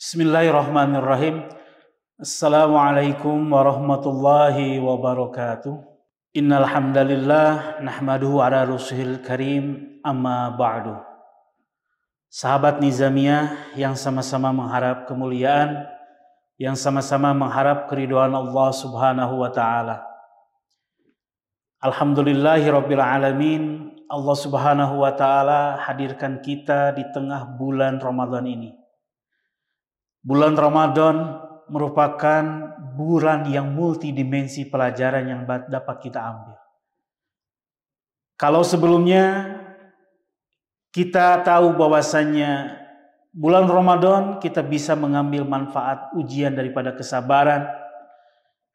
Bismillahirrahmanirrahim. Assalamualaikum warahmatullahi wabarakatuh. Innal hamdalillah nahmaduhu ala rusulil karim amma ba'du. Sahabat Nizamiyah yang sama-sama mengharap kemuliaan, yang sama-sama mengharap keridhaan Allah Subhanahu wa taala. Alhamdulillahirabbil alamin. Allah Subhanahu wa taala hadirkan kita di tengah bulan Ramadan ini. Bulan Ramadan merupakan bulan yang multidimensi pelajaran yang dapat kita ambil. Kalau sebelumnya kita tahu bahwasannya bulan Ramadan kita bisa mengambil manfaat ujian daripada kesabaran,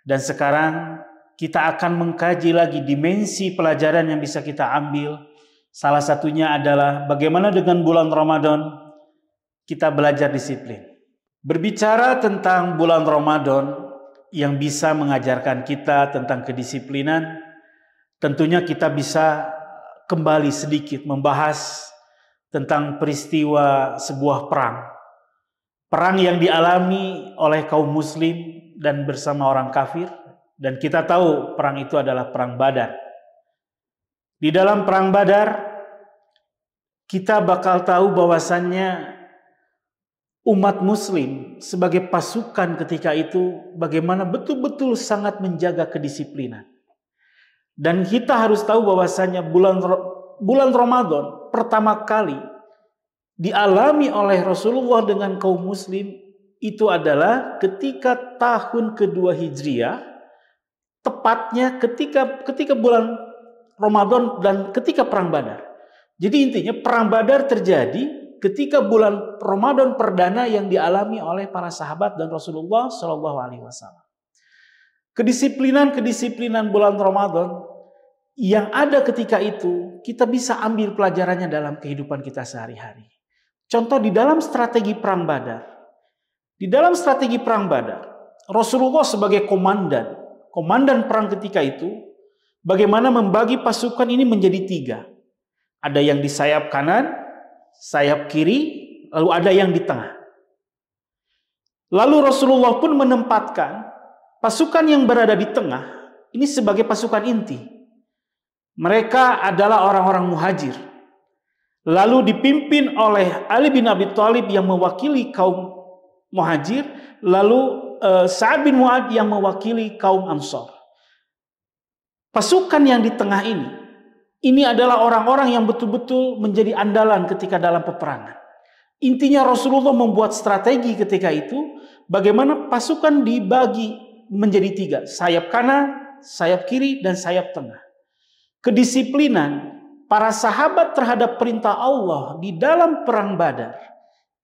dan sekarang kita akan mengkaji lagi dimensi pelajaran yang bisa kita ambil. Salah satunya adalah bagaimana dengan bulan Ramadan kita belajar disiplin. Berbicara tentang bulan Ramadan yang bisa mengajarkan kita tentang kedisiplinan, tentunya kita bisa kembali sedikit membahas tentang peristiwa sebuah perang. Perang yang dialami oleh kaum muslim dan bersama orang kafir, dan kita tahu perang itu adalah perang Badar. Di dalam perang Badar kita bakal tahu bahwasannya umat muslim sebagai pasukan ketika itu bagaimana betul-betul sangat menjaga kedisiplinan. Dan kita harus tahu bahwasanya bulan Ramadan pertama kali dialami oleh Rasulullah dengan kaum muslim itu adalah ketika tahun kedua Hijriah, tepatnya ketika bulan Ramadan dan ketika perang Badar. Jadi intinya perang Badar terjadi ketika bulan Ramadan perdana yang dialami oleh para sahabat dan Rasulullah Shallallahu Alaihi Wasallam. Kedisiplinan bulan Ramadan yang ada ketika itu kita bisa ambil pelajarannya dalam kehidupan kita sehari-hari. Contoh di dalam strategi perang Badar. Di dalam strategi perang Badar, Rasulullah sebagai komandan perang ketika itu, bagaimana membagi pasukan ini menjadi 3. Ada yang di sayap kanan, sayap kiri, lalu ada yang di tengah. Lalu Rasulullah pun menempatkan pasukan yang berada di tengah ini sebagai pasukan inti. Mereka adalah orang-orang muhajir. Lalu dipimpin oleh Ali bin Abi Thalib yang mewakili kaum muhajir, lalu Sa'ad bin Mu'adz yang mewakili kaum Ansar. Pasukan yang di tengah ini adalah orang-orang yang betul-betul menjadi andalan ketika dalam peperangan. Intinya Rasulullah membuat strategi ketika itu, bagaimana pasukan dibagi menjadi 3. Sayap kanan, sayap kiri, dan sayap tengah. Kedisiplinan para sahabat terhadap perintah Allah di dalam perang Badar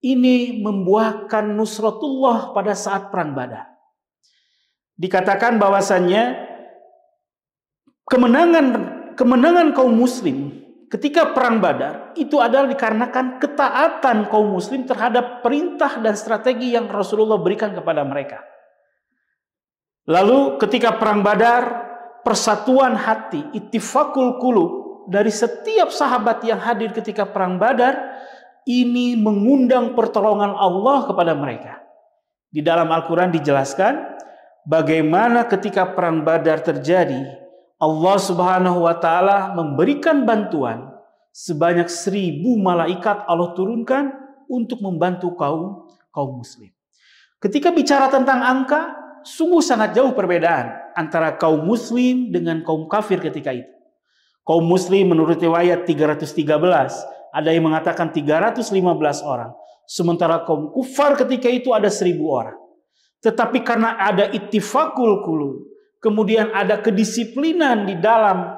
ini membuahkan nusratullah pada saat perang Badar. Dikatakan bahwasannya kemenangan kaum muslim ketika perang Badar itu adalah dikarenakan ketaatan kaum muslim terhadap perintah dan strategi yang Rasulullah berikan kepada mereka. Lalu ketika perang Badar, persatuan hati, ittifaqul qulub dari setiap sahabat yang hadir ketika perang Badar ini mengundang pertolongan Allah kepada mereka. Di dalam Al-Quran dijelaskan bagaimana ketika perang Badar terjadi, Allah Subhanahu wa taala memberikan bantuan sebanyak 1000 malaikat Allah turunkan untuk membantu kaum muslim. Ketika bicara tentang angka, sungguh sangat jauh perbedaan antara kaum muslim dengan kaum kafir ketika itu. Kaum muslim menurut riwayat 313, ada yang mengatakan 315 orang. Sementara kaum kufar ketika itu ada 1000 orang. Tetapi karena ada ittifaqul qulub, kemudian ada kedisiplinan di dalam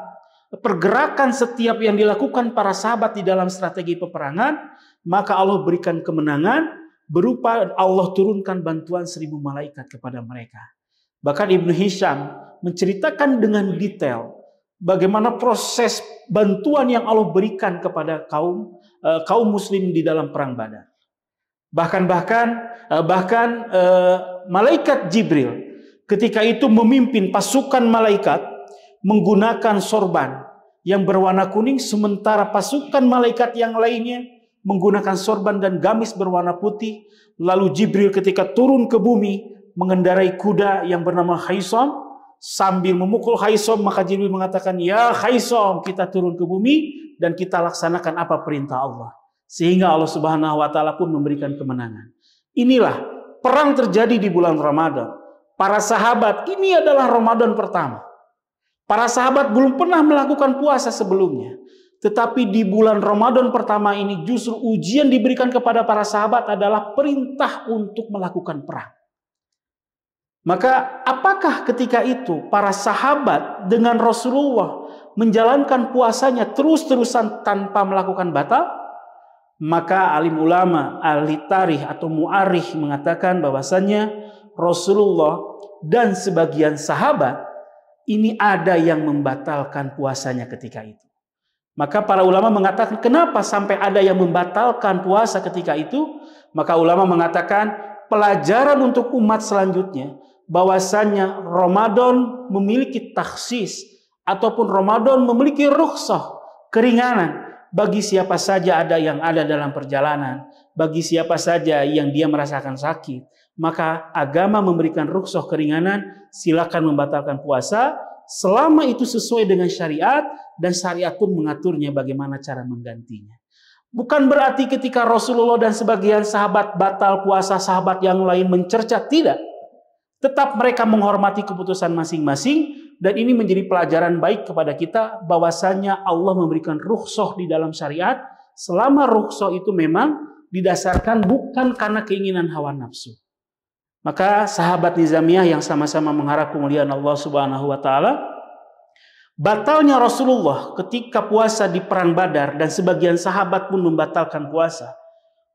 pergerakan setiap yang dilakukan para sahabat di dalam strategi peperangan, maka Allah berikan kemenangan berupa Allah turunkan bantuan 1000 malaikat kepada mereka. Bahkan Ibnu Hisham menceritakan dengan detail bagaimana proses bantuan yang Allah berikan kepada kaum muslim di dalam perang Badar. Bahkan malaikat Jibril ketika itu memimpin pasukan malaikat menggunakan sorban yang berwarna kuning, sementara pasukan malaikat yang lainnya menggunakan sorban dan gamis berwarna putih. Lalu Jibril ketika turun ke bumi mengendarai kuda yang bernama Khaisom. Sambil memukul Khaisom, maka Jibril mengatakan, "Ya Khaisom, kita turun ke bumi dan kita laksanakan apa perintah Allah." Sehingga Allah Subhanahu wa taala pun memberikan kemenangan. Inilah perang terjadi di bulan Ramadan. Para sahabat, ini adalah Ramadan pertama. Para sahabat belum pernah melakukan puasa sebelumnya. Tetapi di bulan Ramadan pertama ini justru ujian diberikan kepada para sahabat adalah perintah untuk melakukan perang. Maka apakah ketika itu para sahabat dengan Rasulullah menjalankan puasanya terus-terusan tanpa melakukan batal? Maka alim ulama, ahli tarikh atau mu'arikh mengatakan bahwasannya Rasulullah dan sebagian sahabat ini ada yang membatalkan puasanya ketika itu. Maka para ulama mengatakan, kenapa sampai ada yang membatalkan puasa ketika itu? Maka ulama mengatakan pelajaran untuk umat selanjutnya bahwasannya Ramadan memiliki takhsis ataupun Ramadan memiliki rukhsah, keringanan bagi siapa saja yang ada dalam perjalanan, bagi siapa saja yang dia merasakan sakit. Maka agama memberikan rukhsah keringanan, silakan membatalkan puasa selama itu sesuai dengan syariat dan syariat pun mengaturnya bagaimana cara menggantinya. Bukan berarti ketika Rasulullah dan sebagian sahabat batal puasa, sahabat yang lain mencerca, tidak. Tetap mereka menghormati keputusan masing-masing dan ini menjadi pelajaran baik kepada kita bahwasanya Allah memberikan rukhsah di dalam syariat selama rukhsah itu memang didasarkan bukan karena keinginan hawa nafsu. Maka sahabat Nizamiyah yang sama-sama mengharap kemuliaan Allah Subhanahu wa taala, batalnya Rasulullah ketika puasa di perang Badar dan sebagian sahabat pun membatalkan puasa.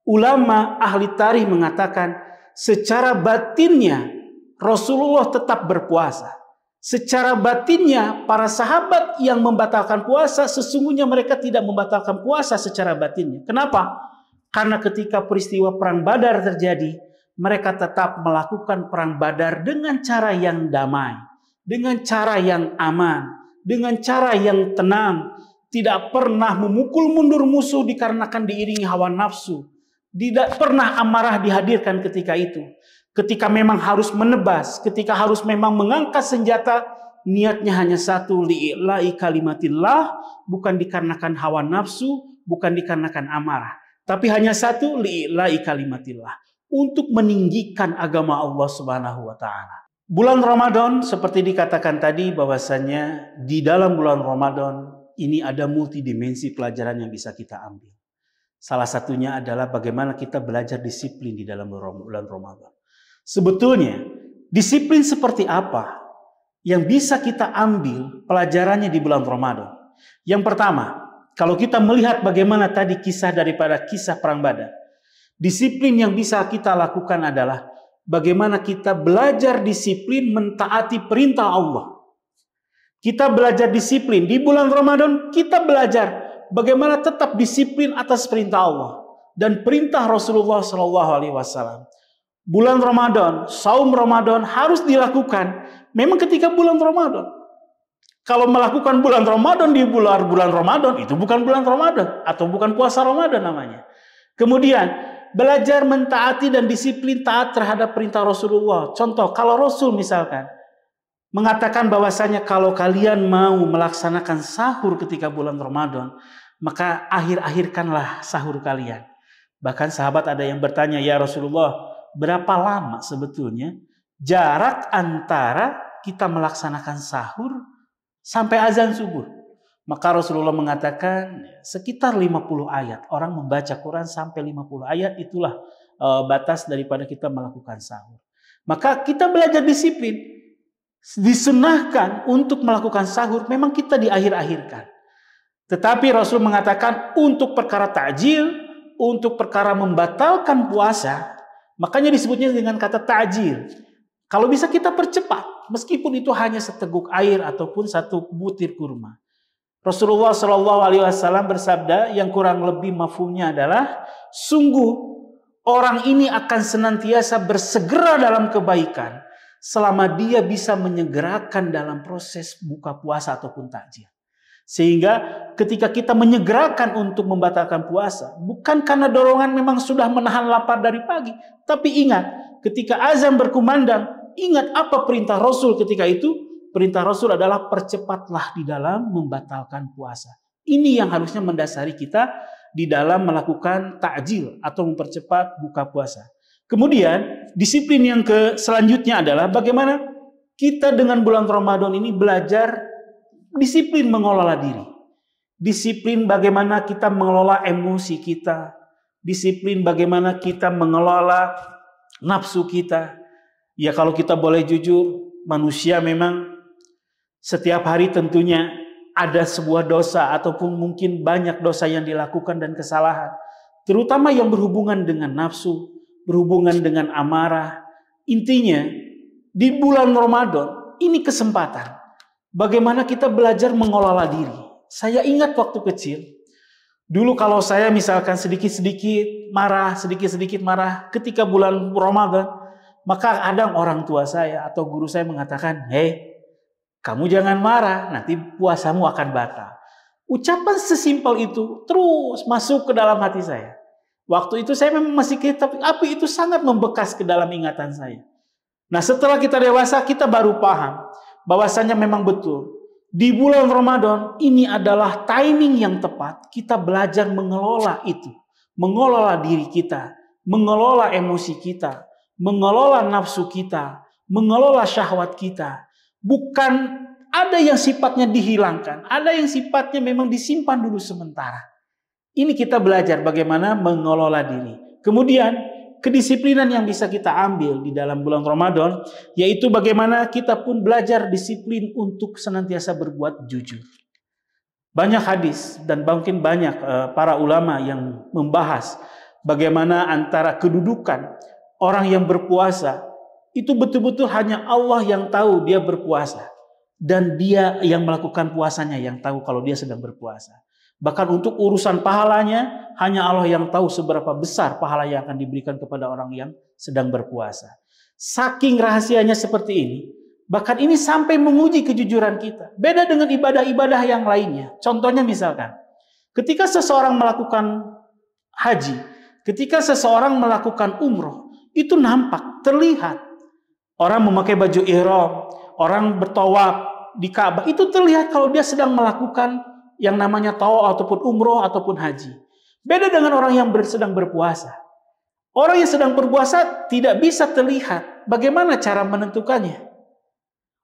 Ulama ahli tarikh mengatakan secara batinnya Rasulullah tetap berpuasa. Secara batinnya para sahabat yang membatalkan puasa sesungguhnya mereka tidak membatalkan puasa secara batinnya. Kenapa? Karena ketika peristiwa perang Badar terjadi, mereka tetap melakukan perang Badar dengan cara yang damai, dengan cara yang aman, dengan cara yang tenang, tidak pernah memukul mundur musuh dikarenakan diiringi hawa nafsu, tidak pernah amarah dihadirkan ketika itu. Ketika memang harus menebas, ketika harus memang mengangkat senjata, niatnya hanya satu, li'ila'i kalimatillah, bukan dikarenakan hawa nafsu, bukan dikarenakan amarah, tapi hanya satu, li'ila'i kalimatillah, untuk meninggikan agama Allah Subhanahu wa taala. Bulan Ramadan seperti dikatakan tadi bahwasanya di dalam bulan Ramadan ini ada multidimensi pelajaran yang bisa kita ambil. Salah satunya adalah bagaimana kita belajar disiplin di dalam bulan Ramadan. Sebetulnya disiplin seperti apa yang bisa kita ambil pelajarannya di bulan Ramadan? Yang pertama, kalau kita melihat bagaimana tadi kisah daripada kisah perang Badar, disiplin yang bisa kita lakukan adalah bagaimana kita belajar disiplin mentaati perintah Allah. Kita belajar disiplin di bulan Ramadan, kita belajar bagaimana tetap disiplin atas perintah Allah dan perintah Rasulullah SAW. Bulan Ramadan, saum Ramadan harus dilakukan memang ketika bulan Ramadan. Kalau melakukan bulan Ramadan di bulan Ramadan, itu bukan bulan Ramadan atau bukan puasa Ramadan namanya. Kemudian belajar mentaati dan disiplin taat terhadap perintah Rasulullah. Contoh, kalau Rasul misalkan mengatakan bahwasanya kalau kalian mau melaksanakan sahur ketika bulan Ramadan, maka akhir-akhirkanlah sahur kalian. Bahkan sahabat ada yang bertanya, "Ya Rasulullah, berapa lama sebetulnya jarak antara kita melaksanakan sahur sampai azan subuh?" Maka Rasulullah mengatakan sekitar 50 ayat. Orang membaca Quran sampai 50 ayat, itulah batas daripada kita melakukan sahur. Maka kita belajar disiplin. Disunahkan untuk melakukan sahur memang kita di akhir-akhirkan. Tetapi Rasul mengatakan untuk perkara ta'jil, untuk perkara membatalkan puasa, makanya disebutnya dengan kata ta'jil. Kalau bisa kita percepat, meskipun itu hanya seteguk air ataupun satu butir kurma. Rasulullah SAW bersabda yang kurang lebih mafhumnya adalah, sungguh orang ini akan senantiasa bersegera dalam kebaikan selama dia bisa menyegerakan dalam proses buka puasa ataupun takjil. Sehingga ketika kita menyegerakan untuk membatalkan puasa, bukan karena dorongan memang sudah menahan lapar dari pagi, tapi ingat, ketika azan berkumandang, ingat apa perintah Rasul ketika itu? Perintah Rasul adalah percepatlah di dalam membatalkan puasa. Ini yang harusnya mendasari kita di dalam melakukan takjil atau mempercepat buka puasa. Kemudian disiplin yang selanjutnya adalah bagaimana kita dengan bulan Ramadan ini belajar disiplin mengelola diri. Disiplin bagaimana kita mengelola emosi kita. Disiplin bagaimana kita mengelola nafsu kita. Ya kalau kita boleh jujur, manusia memang setiap hari tentunya ada sebuah dosa ataupun mungkin banyak dosa yang dilakukan dan kesalahan. Terutama yang berhubungan dengan nafsu, berhubungan dengan amarah. Intinya di bulan Ramadan ini kesempatan bagaimana kita belajar mengelola diri. Saya ingat waktu kecil, dulu kalau saya misalkan sedikit-sedikit marah ketika bulan Ramadan, maka kadang orang tua saya atau guru saya mengatakan, "Hei, kamu jangan marah, nanti puasamu akan batal." Ucapan sesimpel itu terus masuk ke dalam hati saya. Waktu itu saya memang masih kecil, tapi itu sangat membekas ke dalam ingatan saya. Nah, setelah kita dewasa, kita baru paham bahwasanya memang betul. Di bulan Ramadan, ini adalah timing yang tepat. Kita belajar mengelola itu. Mengelola diri kita. Mengelola emosi kita. Mengelola nafsu kita. Mengelola syahwat kita. Bukan ada yang sifatnya dihilangkan. Ada yang sifatnya memang disimpan dulu sementara. Ini kita belajar bagaimana mengelola diri. Kemudian kedisiplinan yang bisa kita ambil di dalam bulan Ramadan, yaitu bagaimana kita pun belajar disiplin untuk senantiasa berbuat jujur. Banyak hadis dan mungkin banyak para ulama yang membahas bagaimana antara kedudukan orang yang berpuasa itu betul-betul hanya Allah yang tahu dia berpuasa. Dan dia yang melakukan puasanya yang tahu kalau dia sedang berpuasa. Bahkan untuk urusan pahalanya, hanya Allah yang tahu seberapa besar pahala yang akan diberikan kepada orang yang sedang berpuasa. Saking rahasianya seperti ini, bahkan ini sampai menguji kejujuran kita. Beda dengan ibadah-ibadah yang lainnya. Contohnya misalkan, ketika seseorang melakukan haji, ketika seseorang melakukan umroh, itu nampak, terlihat. Orang memakai baju ihram, orang bertawaf di Ka'bah, itu terlihat kalau dia sedang melakukan yang namanya tawaf ataupun umroh ataupun haji. Beda dengan orang yang sedang berpuasa. Orang yang sedang berpuasa tidak bisa terlihat. Bagaimana cara menentukannya?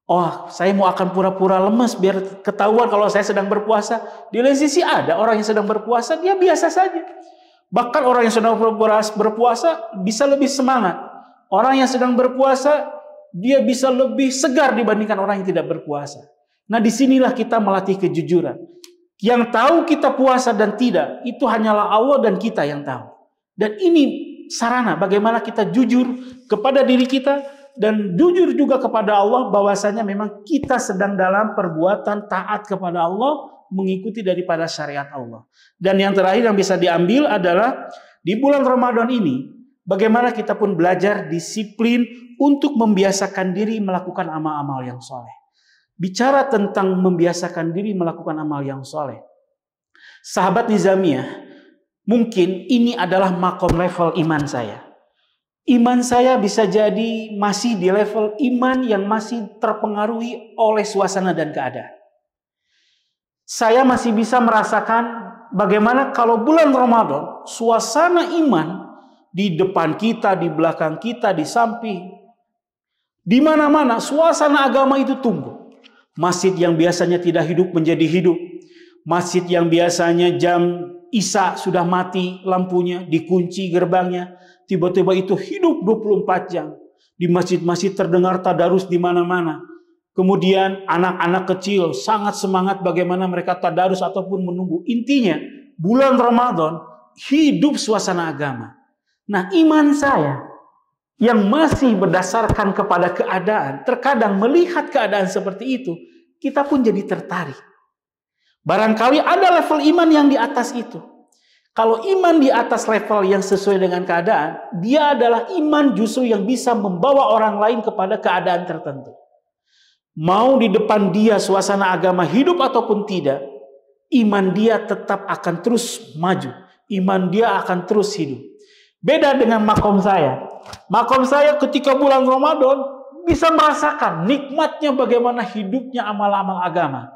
Oh, saya mau akan pura-pura lemes biar ketahuan kalau saya sedang berpuasa. Di lain sisi ada orang yang sedang berpuasa, dia biasa saja. Bahkan orang yang sedang berpuasa bisa lebih semangat. Orang yang sedang berpuasa dia bisa lebih segar dibandingkan orang yang tidak berpuasa. Nah, disinilah kita melatih kejujuran. Yang tahu kita puasa dan tidak, itu hanyalah Allah dan kita yang tahu. Dan ini sarana bagaimana kita jujur kepada diri kita dan jujur juga kepada Allah bahwasanya memang kita sedang dalam perbuatan taat kepada Allah, mengikuti daripada syariat Allah. Dan yang terakhir yang bisa diambil adalah di bulan Ramadan ini, bagaimana kita pun belajar disiplin untuk membiasakan diri melakukan amal-amal yang soleh. Bicara tentang membiasakan diri melakukan amal yang soleh. Sahabat Nizamiyah, mungkin ini adalah makom level iman saya. Iman saya bisa jadi masih di level iman yang masih terpengaruhi oleh suasana dan keadaan. Saya masih bisa merasakan bagaimana kalau bulan Ramadan, suasana iman di depan kita, di belakang kita, di samping, di mana-mana suasana agama itu tumbuh. Masjid yang biasanya tidak hidup menjadi hidup. Masjid yang biasanya jam Isya sudah mati lampunya, dikunci gerbangnya, tiba-tiba itu hidup 24 jam. Di masjid-masjid terdengar tadarus di mana-mana. Kemudian anak-anak kecil sangat semangat bagaimana mereka tadarus ataupun menunggu. Intinya bulan Ramadan hidup suasana agama. Nah, iman saya yang masih berdasarkan kepada keadaan, terkadang melihat keadaan seperti itu, kita pun jadi tertarik. Barangkali ada level iman yang di atas itu. Kalau iman di atas level yang sesuai dengan keadaan, dia adalah iman justru yang bisa membawa orang lain kepada keadaan tertentu. Mau di depan dia suasana agama hidup ataupun tidak, iman dia tetap akan terus maju. Iman dia akan terus hidup. Beda dengan makom saya. Makom saya ketika bulan Ramadan bisa merasakan nikmatnya bagaimana hidupnya amal-amal agama.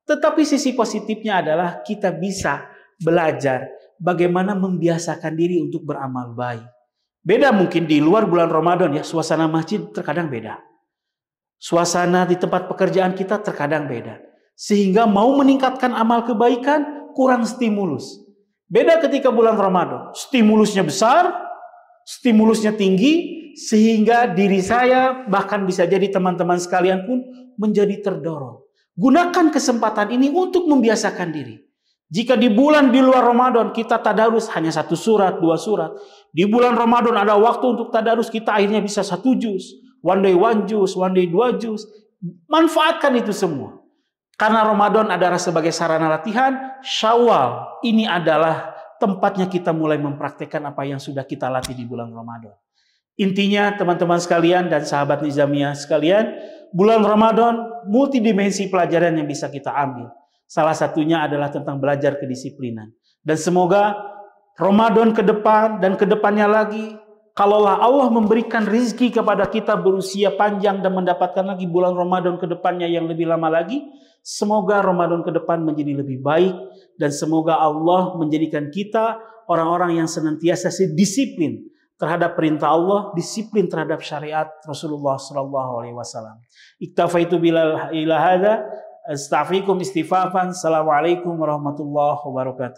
Tetapi sisi positifnya adalah kita bisa belajar bagaimana membiasakan diri untuk beramal baik. Beda mungkin di luar bulan Ramadan ya, suasana masjid terkadang beda. Suasana di tempat pekerjaan kita terkadang beda. Sehingga mau meningkatkan amal kebaikan kurang stimulus. Beda ketika bulan Ramadan, stimulusnya besar, stimulusnya tinggi, sehingga diri saya bahkan bisa jadi teman-teman sekalian pun menjadi terdorong. Gunakan kesempatan ini untuk membiasakan diri. Jika di bulan di luar Ramadan kita tadarus hanya 1 surat, 2 surat. Di bulan Ramadan ada waktu untuk tadarus, kita akhirnya bisa 1 juz. One day 1 juz, one day 2 juz. Manfaatkan itu semua. Karena Ramadan adalah sebagai sarana latihan, Syawal ini adalah tempatnya kita mulai mempraktekkan apa yang sudah kita latih di bulan Ramadan. Intinya teman-teman sekalian dan sahabat Nizamiyah sekalian, bulan Ramadan multidimensi pelajaran yang bisa kita ambil. Salah satunya adalah tentang belajar kedisiplinan. Dan semoga Ramadan ke depan dan ke depannya lagi, kalaulah Allah memberikan rezeki kepada kita berusia panjang dan mendapatkan lagi bulan Ramadan ke depannya yang lebih lama lagi, semoga Ramadan ke depan menjadi lebih baik dan semoga Allah menjadikan kita orang-orang yang senantiasa disiplin terhadap perintah Allah, disiplin terhadap syariat Rasulullah SAW. Iktafaitu ila hadza, astaghfirukum istighfafan. Assalamualaikum warahmatullahi wabarakatuh.